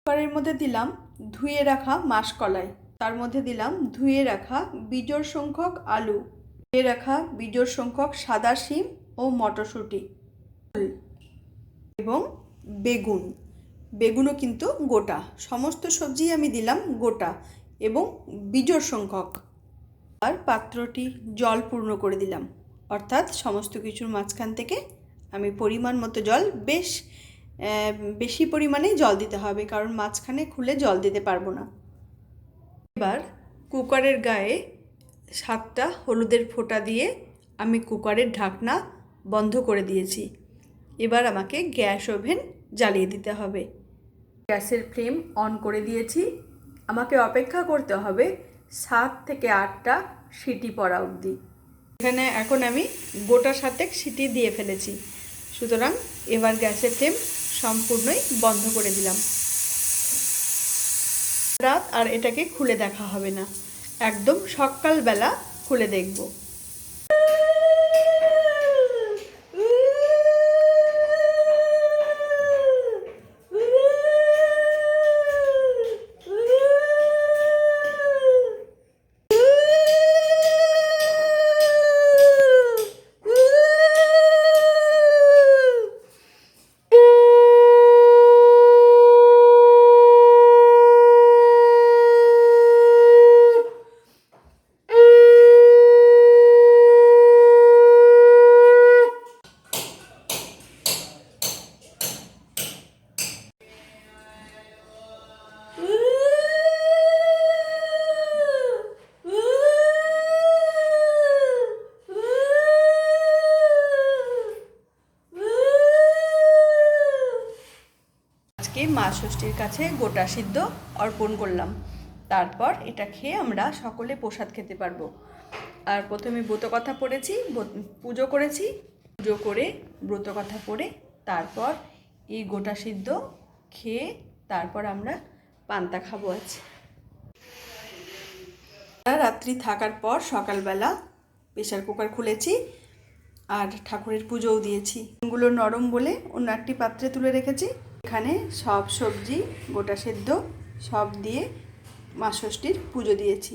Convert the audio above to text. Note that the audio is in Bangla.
কুকারের মধ্যে দিলাম ধুয়ে রাখা মাসকলাই, তার মধ্যে দিলাম ধুয়ে রাখা বিজোড় সংখ্যক আলু, ধুয়ে রাখা বিজোড় সংখ্যক সাদা শিম ও মটরশুঁটি এবং বেগুন। বেগুনও কিন্তু গোটা। সমস্ত সবজি আমি দিলাম গোটা এবং বিজোড় সংখ্যক। আর পাত্রটি জল পূর্ণ করে দিলাম, অর্থাৎ সমস্ত কিছুর মাঝখান থেকে আমি পরিমাণ মতো জল, বেশি পরিমাণেই জল দিতে হবে, কারণ মাঝখানে খুলে জল দিতে পারবো না। এবার কুকারের গায়ে 7টা হলুদের ফোঁটা দিয়ে আমি কুকারের ঢাকনা বন্ধ করে দিয়েছি। এবার আমাকে গ্যাস ওভেন জ্বালিয়ে দিতে হবে। গ্যাসের ফ্লেম অন করে দিয়েছি। আমাকে অপেক্ষা করতে হবে 7 থেকে 8টা সিটি পড়া অবধি। এখানে এখন আমি গোটা 7 সিটি দিয়ে ফেলেছি, সুতরাং এবার গ্যাসের ফ্লেম সম্পূর্ণই বন্ধ করে দিলাম। রাত আর এটাকে খুলে দেখা হবে না, একদম সকালবেলা খুলে দেখব। মা ষষ্ঠীর কাছে গোটা সিদ্ধ অর্পণ করলাম, তারপর এটা খেয়ে আমরা সকলে প্রসাদ খেতে পারবো। আর প্রথমে ব্রতকথা পড়েছি, পুজো করেছি, পুজো করে ব্রতকথা পড়ে তারপর এই গোটা সিদ্ধ খেয়ে তারপর আমরা পান্তা খাবো। আছে রাত্রি থাকার পর সকালবেলা প্রেসার কুকার খুলেছি আর ঠাকুরের পুজোও দিয়েছি। এগুলো নরম বলে অন্য একটি পাত্রে তুলে রেখেছি। এখানে সব সবজি গোটা সেদ্ধ সব দিয়ে মা ষষ্ঠীর পুজো দিয়েছি।